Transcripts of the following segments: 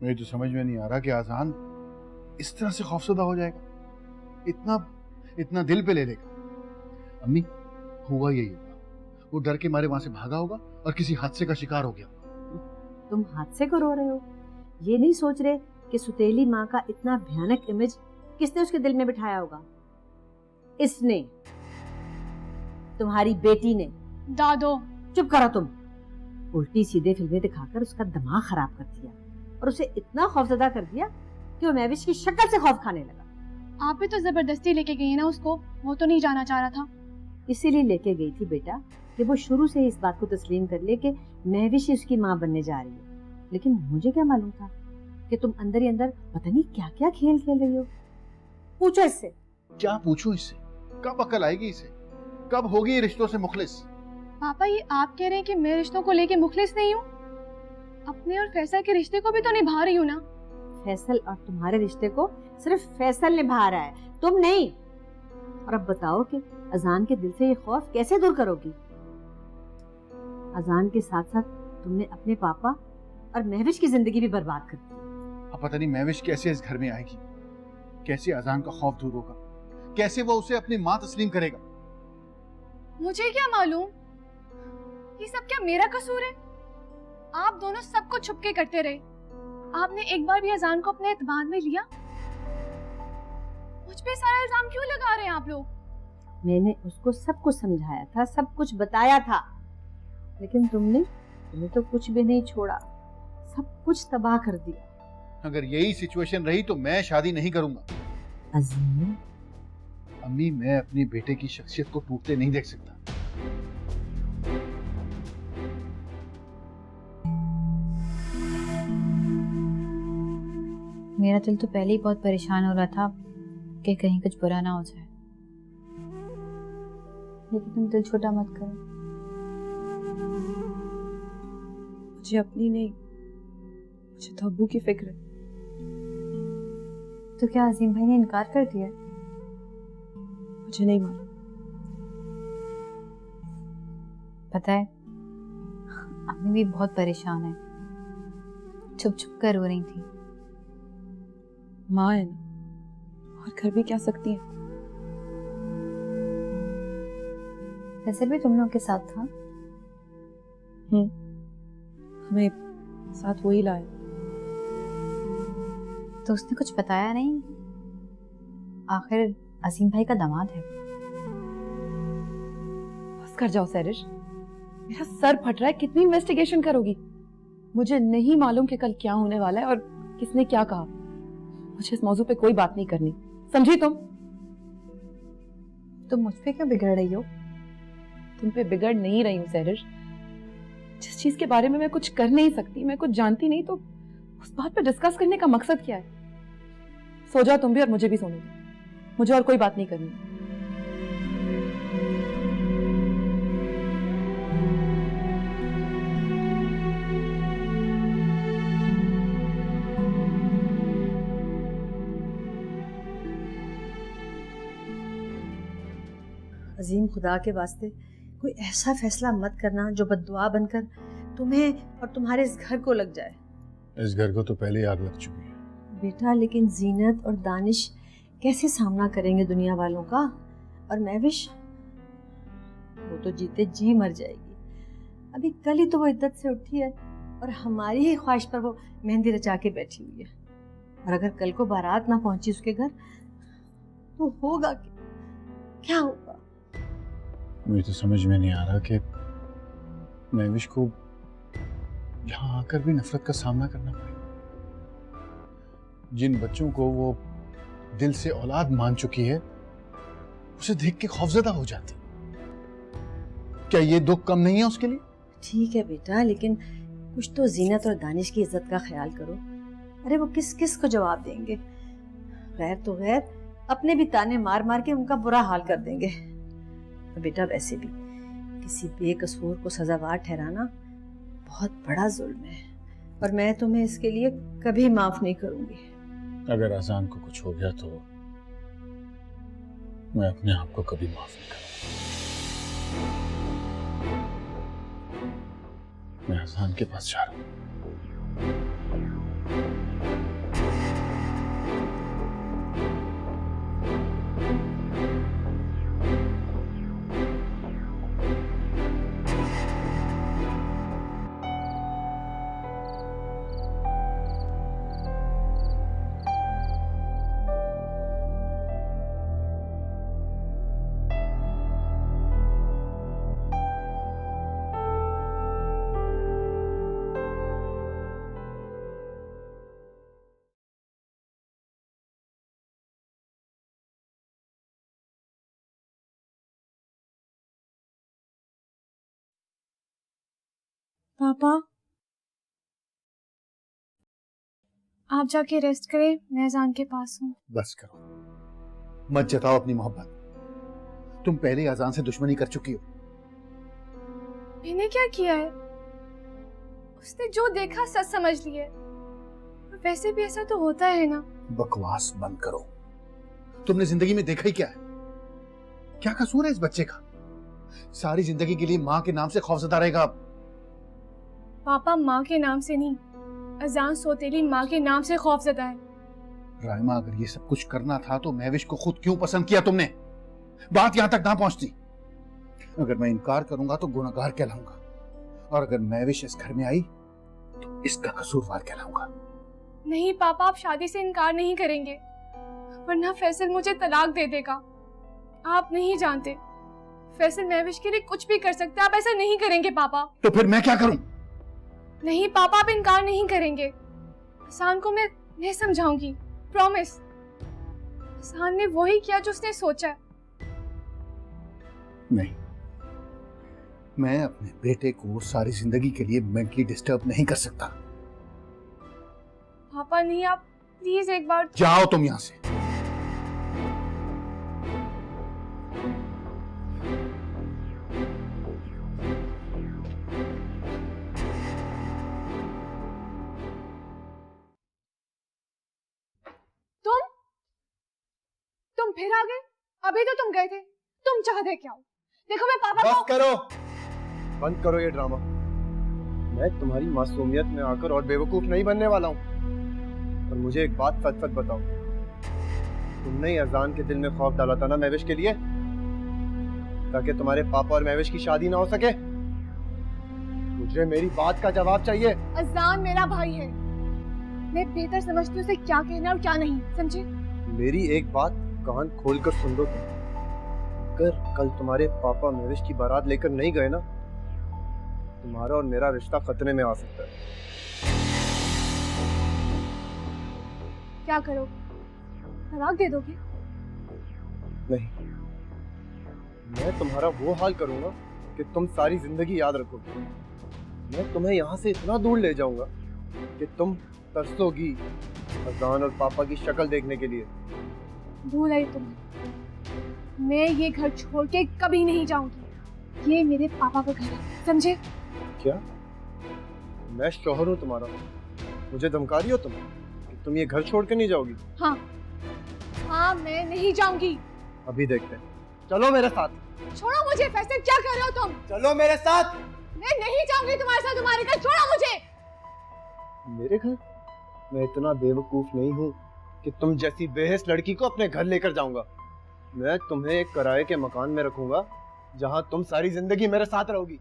मुझे तो समझ में नहीं आ रहा कि आजान इस तरह से खौफजदा हो जाएगा, इतना इतना दिल पे ले लेगा। अम्मी, हुआ यही होगा, वो डर के मारे वहां से भागा होगा और किसी हादसे का शिकार हो गया। तुम हादसे को रो रहे हो, ये नहीं सोच रहे कि सुतेली माँ का इतना भयानक इमेज किसने उसके दिल में बिठाया होगा? इसने, तुम्हारी बेटी ने। दादो, चुप करो तुम। उल्टी सीधे फिल्में दिखाकर उसका दिमाग खराब कर दिया और उसे इतना खौफजदा कर दिया कि वो महविश की शक्ल से खौफ खाने लगा। आप भी तो जबरदस्ती लेके गई है ना उसको, वो तो नहीं जाना चाह रहा था। इसीलिए लेके गई थी बेटा कि वो शुरू से ही इस बात को तस्लीम कर ले कि महविश ही उसकी माँ बनने जा रही है। लेकिन मुझे क्या मालूम था कि तुम अंदर ही अंदर पता नहीं क्या क्या खेल खेल रही हो। पूछो इससे। क्या पूछूं इससे? कब अकल आएगी इसे? कब होगी ये रिश्तों से मुखलिस? पापा, ये आप कह रहे हैं कि मैं रिश्तों को लेके मुखलिस नहीं हूँ? अपने और फैसल के रिश्ते को भी तो निभा रही हूँ ना। फैसल और तुम्हारे रिश्ते को सिर्फ फैसल निभा रहा है, तुम नहीं। और अब बताओ कि अजान के दिल से ये खौफ कैसे दूर करोगी? अजान के साथ साथ तुमने अपने पापा और महविश की जिंदगी भी बर्बाद कर दी। अब पता नहीं महविश कैसे इस घर में आएगी, कैसे अजान का खौफ दूर होगा, कैसे वो उसे अपनी माँ तस्लीम करेगा। मुझे क्या मालूम, ये सब क्या मेरा कसूर है? आप दोनों सब कुछ छुपके करते रहे। आपने एक बार भी अजान को अपने एतबार में लिया? मुझ पे सारा इल्जाम क्यों लगा रहे हैं आप लोग? मैंने उसको सब कुछ समझाया था, सब कुछ बताया था, लेकिन तुमने तो कुछ भी नहीं छोड़ा, सब कुछ तबाह कर दिया। अगर यही सिचुएशन रही तो मैं शादी नहीं करूंगा। अजीम, अम्मी, मैं अपनी बेटे की शख्सियत को टूटते नहीं देख सकता। मेरा दिल तो पहले ही बहुत परेशान हो रहा था कि कहीं कुछ बुरा ना हो जाए, लेकिन तुम दिल छोटा मत करो। मुझे अपनी नहीं, मुझे तो अब्बू की फिक्र है। तो क्या अजीम भाई ने इनकार कर दिया? मुझे नहीं मालूम। पता है, अम्मी भी बहुत परेशान है, छुप छुप कर रो रही थी। माँ है ना, और कर भी क्या सकती है। फैसल भी तुम लोग के साथ था? हमें साथ वही लाया। तो उसने कुछ बताया नहीं? आखिर अजीम भाई का दामाद है। बस कर जाओ सैरिश, मेरा सर फट रहा है। कितनी इन्वेस्टिगेशन करोगी? मुझे नहीं मालूम कि कल क्या होने वाला है और किसने क्या कहा। मुझे इस मौजू पे कोई बात नहीं करनी, समझी तुम? तुम मुझ पे क्यों बिगड़ रही हो? तुम पे बिगड़ नहीं रही हूँ सैरिश। जिस चीज के बारे में मैं कुछ कर नहीं सकती, मैं कुछ जानती नहीं, तो उस बात पे डिस्कस करने का मकसद क्या है? सो जाओ तुम भी और मुझे भी सोने दो। मुझे और कोई बात नहीं करनी। अजीम, खुदा के वास्ते कोई ऐसा फैसला मत करना जो बद्दुआ बनकर तुम्हें और तुम्हारे इस घर को लग जाए। इस घर को तो पहले आग लग चुकी है बेटा, लेकिन जीनत और दानिश कैसे सामना करेंगे दुनिया वालों का? और महविश, वो तो जीते जी मर जाएगी। अभी कल ही तो वो इद्दत से उठी है और हमारी ही ख्वाहिश पर वो मेहंदी रचा के बैठी हुई है। और अगर कल को बारात ना पहुंची उसके घर तो होगा क्या होगा? मुझे तो समझ में नहीं आ रहा कि महविश को यहाँ आकर भी नफरत का सामना करना पड़ेगा। जिन बच्चों को वो दिल से औलाद मान चुकी है, उसे देख के खौफजदा हो जाती। क्या ये दुख कम नहीं है उसके लिए? ठीक है बेटा, लेकिन कुछ तो जीनत और दानिश की इज्जत का ख्याल करो। अरे वो किस किस को जवाब देंगे? गैर तो गैर अपने भी ताने मार मार के उनका बुरा हाल कर देंगे। तो बेटा, वैसे भी किसी बेकसूर को सजावार ठहराना बहुत बड़ा जुल्म है और मैं तुम्हें इसके लिए कभी माफ नहीं करूंगी। अगर अजान को कुछ हो गया तो मैं अपने आप को कभी माफ नहीं करूंगा। मैं अजान के पास जा रहा हूं। पापा आप जाके रेस्ट करें, मैं अजान के पास हूँ। बस करो, मत जताओ अपनी मोहब्बत। तुम पहले अजान से दुश्मनी कर चुकी हो। मैंने क्या किया है? उसने जो देखा सच समझ लिए। वैसे भी ऐसा तो होता है ना। बकवास बंद करो। तुमने जिंदगी में देखा ही क्या है? क्या कसूर है इस बच्चे का? सारी जिंदगी के लिए माँ के नाम से खौफजदा रहेगा। पापा माँ के नाम से नहीं, अजान सौतेली माँ के नाम से खौफजदा है। राइमा, अगर ये सब कुछ करना था तो महविश को खुद क्यों पसंद किया तुमने? बात यहां तक ना पहुंचती। अगर मैं इनकार करूंगा तो गुनहगार कहलाऊंगा, और अगर महविश इस घर में आई तो इसका कसूरवार कहलाऊंगा। नहीं पापा, आप शादी से इनकार नहीं करेंगे, वरना फैसल मुझे तलाक दे देगा। आप नहीं जानते, फैसल महविश के लिए कुछ भी कर सकता है। आप ऐसा नहीं करेंगे पापा। तो फिर मैं क्या करूं? नहीं पापा, आप इनकार नहीं करेंगे। हसान को मैं समझाऊंगी, प्रॉमिस। हसान ने वही किया जो उसने सोचा है। नहीं, मैं अपने बेटे को सारी जिंदगी के लिए मेंटली डिस्टर्ब नहीं कर सकता। पापा नहीं, आप प्लीज एक बार। जाओ तुम यहां से। तुम फिर आ गए? अभी तो तुम गए थे। तुम चाहते क्या हो? देखो मैं पापा बस को। करो, बंद करो ये ड्रामा। मैं तुम्हारी मासूमियत में आकर और बेवकूफ नहीं बनने वाला हूँ। और मुझे एक बात सच सच बताओ, तुमने ही अजान के दिल में खौफ डाला था ना महविश के लिए, ताकि तुम्हारे पापा और महविश की शादी ना हो सके? मुझे मेरी बात का जवाब चाहिए। अजान मेरा भाई है, मैं बेहतर समझती हूँ उसे क्या कहना और क्या नहीं, समझे? मेरी एक बात कान खोलकर सुन लो तुम। अगर कल तुम्हारे पापा महविश की बारात लेकर नहीं गए ना, तुम्हारा और मेरा रिश्ता खतरे में आ सकता है। क्या करो, तलाक दे दोगे? नहीं, मैं तुम्हारा वो हाल करूंगा कि तुम सारी जिंदगी याद रखोगे। मैं तुम्हें यहाँ से इतना दूर ले जाऊंगा कि तुम तरसोगी अजान और पापा की शक्ल देखने के लिए। भूल आई तुम्हें। मैं ये घर छोड़ के कभी नहीं जाऊंगी। ये मेरे पापा का घर है, समझे? क्या? मैं शौहर हूँ तुम्हारा, मुझे धमका रही हो तुम कि तुम ये घर छोड़ के नहीं जाओगी? हाँ हाँ, मैं नहीं जाऊंगी। अभी देखते हैं, चलो मेरे साथ। छोड़ो मुझे फैसल, क्या कर रहे हो तुम? चलो मेरे साथ। मैं नहीं जाऊंगी तुम्हारे साथ तुम्हारे घर, छोड़ो मुझे। मेरे घर? मैं इतना बेवकूफ नहीं हूँ कि तुम जैसी बेहस लड़की को अपने घर लेकर जाऊंगा। मैं तुम्हें एक किराए के मकान में रखूंगा जहां तुम सारी जिंदगी मेरे साथ रहोगी।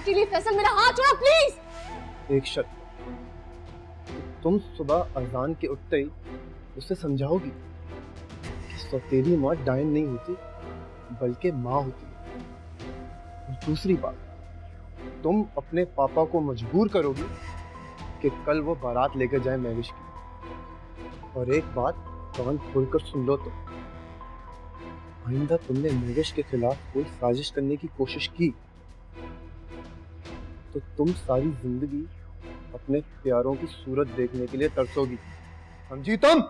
के लिए फैसल मेरा हाथ छोड़ो प्लीज। एक शर्त, तुम सुबह अजान के उठते ही उसे समझाओगी कि सौतेली माँ डायन नहीं होती बल्कि माँ होती है। और दूसरी बात, तुम अपने पापा को मजबूर करोगी कि कल वो बारात लेकर जाए महविश की। और एक बात कान खोलकर सुन लो, तो आइंदा तुमने महविश के खिलाफ कोई साजिश करने की कोशिश की तो तुम सारी जिंदगी अपने प्यारों की सूरत देखने के लिए तरसोगी, समझी? तुम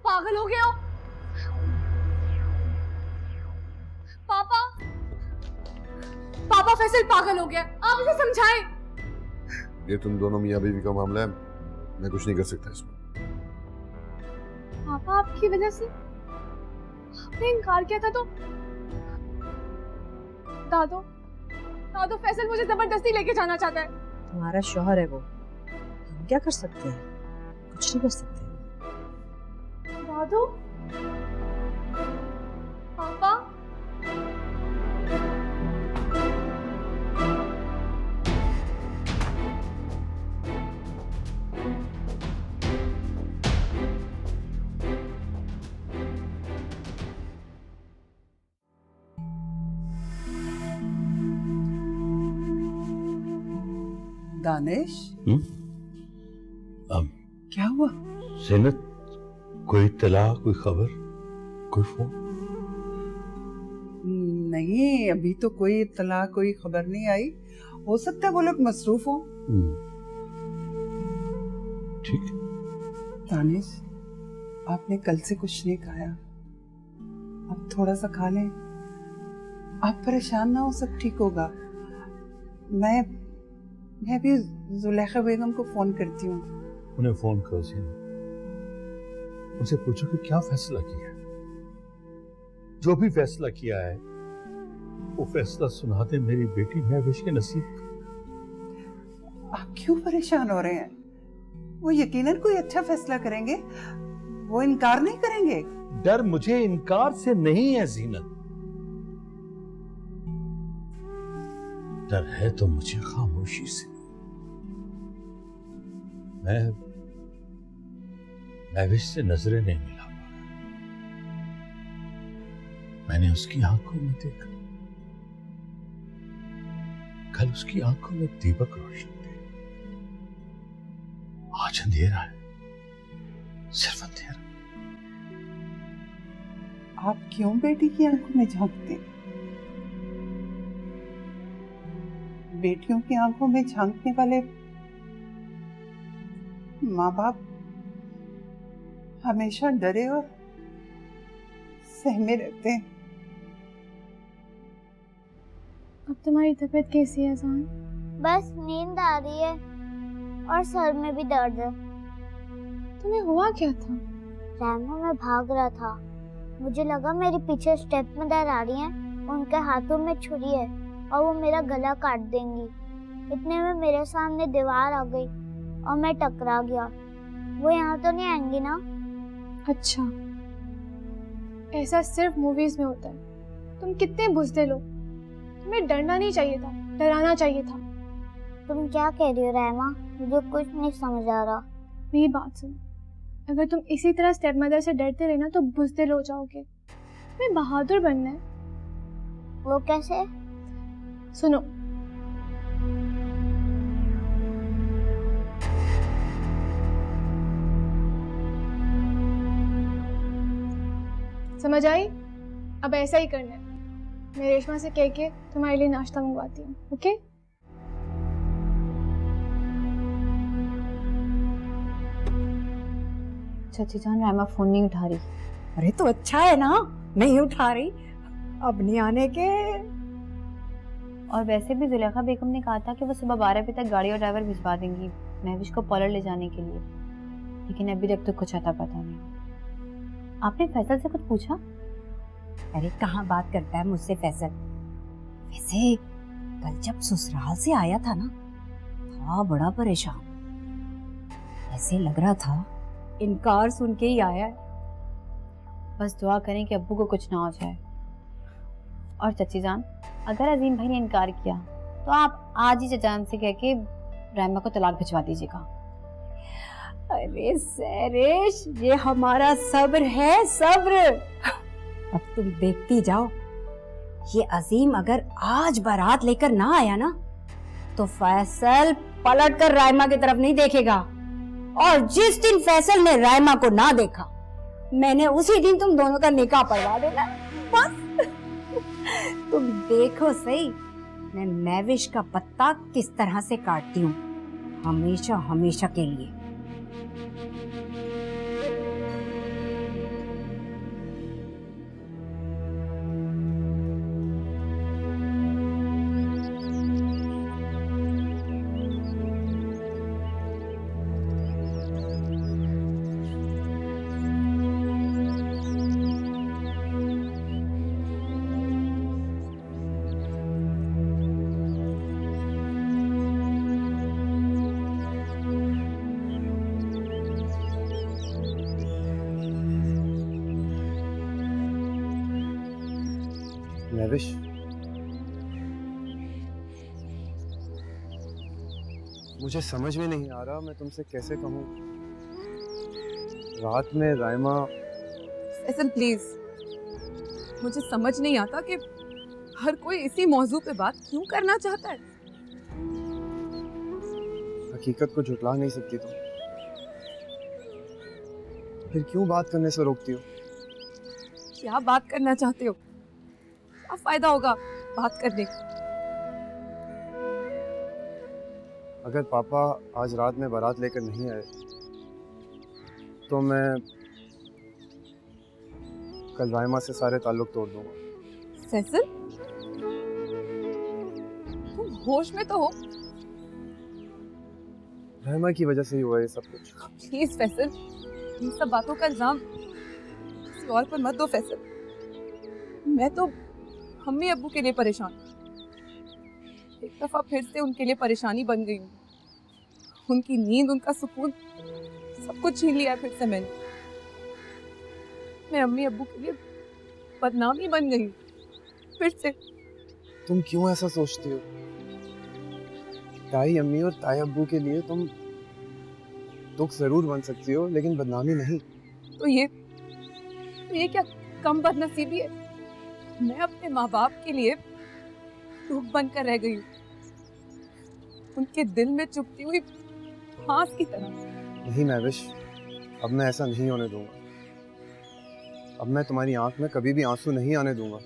पागल हो गए हो? पापा पापा फैसल पागल हो गया, आप उसे समझाएं। ये तुम दोनों मियां बीवी का मामला है, मैं कुछ नहीं कर सकता इसमें। पापा आपकी वजह से आपने इनकार किया था तो दादो फैसल मुझे जबरदस्ती लेके जाना चाहता है। तुम्हारा शौहर है वो, हम क्या कर सकते हैं? कुछ नहीं कर सकते। दादो, पापा, दानिश, अब क्या हुआ? ज़ीनत, कोई इत्तला, कोई खबर, कोई फोन? नहीं, अभी तो कोई इत्तला कोई खबर नहीं आई। हो सकता है वो लोग मसरूफ हो। ठीक है। दानिश, आपने कल से कुछ नहीं खाया, अब थोड़ा सा खा लें। आप परेशान ना हो, सब ठीक होगा। मैं भी जुलेखा बेगम को फोन करती हूँ। उन्हें फोन करो सीना, उनसे पूछो कि क्या फैसला किया है। जो भी फैसला किया है वो फैसला सुना दे मेरी बेटी महविश के नसीब का। आप क्यों परेशान हो रहे हैं? वो यकीनन कोई अच्छा फैसला करेंगे, वो इनकार नहीं करेंगे। डर मुझे इनकार से नहीं है जीनत, डर है तो मुझे खामोशी से। मैं महविश से नजरें नहीं मिला पा रहा। मैंने उसकी आंखों में देखा, कल उसकी आंखों में दीपक रोशन थे, आज अंधेरा है, सिर्फ अंधेरा। आप क्यों बेटी की आंखों में झांकते? बेटियों की आंखों में झांकने वाले माँ बाप हमेशा डरे और सहमे रहते हैं। अब तुम्हारी तबीयत कैसी है अजान? बस नींद आ रही है और सर में भी दर्द है। तुम्हें हुआ क्या था? रहमा, मैं भाग रहा था, मुझे लगा मेरे पीछे स्टेप मदर आ रही हैं, उनके हाथों में छुरी है और वो मेरा गला काट देंगी। इतने में मेरे सामने दीवार आ गई और मैं टकरा गया। वो यहाँ तो नहीं आएंगी ना? अच्छा, ऐसा सिर्फ मूवीज में होता है। तुम कितने बुज़दिल हो, तुम्हें डरना नहीं चाहिए था, डराना चाहिए था। तुम क्या कह रही हो रहमा? मुझे कुछ नहीं समझ आ रहा। मेरी बात सुनो, अगर तुम इसी तरह स्टेप मदर से डरते रहे ना तो बुज़दिल हो जाओगे। तुम्हें बहादुर बनना है। वो कैसे? सुनो, समझ आई? अब ऐसा ही करना है। मैं रेशमा से कह के तुम्हारे लिए नाश्ता मंगवाती हूँ, ओके? चाची जान, रायमा फोन नहीं उठा रही। अरे तो अच्छा है ना, नहीं उठा रही, अब नहीं आने के। और वैसे भी जुलेखा बेगम ने कहा था कि वो सुबह 12 बजे तक गाड़ी और ड्राइवर भिजवा देंगी महविश को पॉलर ले जाने के लिए, लेकिन अभी तक तो कुछ आता पता नहीं। आपने फैसल से कुछ पूछा? अरे कहाँ बात करता है मुझसे फैसल। वैसे कल जब ससुराल से आया था ना, था बड़ा परेशान, ऐसे लग रहा था इनकार सुन के ही आया है। बस दुआ करें कि अब्बू को कुछ ना हो जाए। और चची जान, अगर अजीम भाई ने इनकार किया तो आप आज ही चचान से कह के रायमा को तलाक भिजवा दीजिएगा। अरे सैरेश, ये हमारा सब्र है, सब्र। अब तुम देखती जाओ, ये अजीम अगर आज बारात लेकर ना आया ना तो फैसल पलट कर रायमा की तरफ नहीं देखेगा, और जिस दिन फैसल ने रायमा को ना देखा, मैंने उसी दिन तुम दोनों का निकाह पढ़वा देना। बस तुम देखो सही, मैं महविश का पत्ता किस तरह से काटती हूँ, हमेशा हमेशा के लिए। महविश, मुझे समझ में नहीं आ रहा मैं तुमसे कैसे कहूँ। रात में रायमा। फैसल प्लीज, मुझे समझ नहीं आता कि हर कोई इसी मौजू पे बात क्यों करना चाहता है। हकीकत को झुटला नहीं सकती तुम, फिर क्यों बात करने से रोकती हो? क्या बात करना चाहते हो? क्या फायदा होगा बात करने का? अगर पापा आज रात में बारात लेकर नहीं आए तो मैं कल रायमा से सारे ताल्लुक तोड़ दूंगा। फैसल, तुम होश में तो हो? रायमा की वजह से ही हुआ ये सब कुछ। प्लीज फैसल, इन सब बातों का इल्जाम किसी और पर मत दो फैसल। मैं तो अम्मी अब्बू के लिए परेशान हूँ। एक दफा फिर से उनके लिए परेशानी बन गई हूँ। उनकी नींद, उनका सुकून, सब कुछ छीन लिया फिर से मैंने। मैं अम्मी अब्बू के लिए बदनामी बन गई हूँ फिर से। तुम क्यों ऐसा सोचती हो? ताई अम्मी और ताई अब्बू के लिए तुम दुख जरूर बन सकती हो, लेकिन बदनामी नहीं। तो ये क्या कम बदनसीबी है? मैं अपने माँ बाप के लिए दुख बनकर रह गई हूँ, उनके दिल में चुभती हुई फांस की तरह। नहीं महविश, अब मैं ऐसा नहीं होने दूंगा। अब मैं तुम्हारी आंख में कभी भी आंसू नहीं आने दूंगा।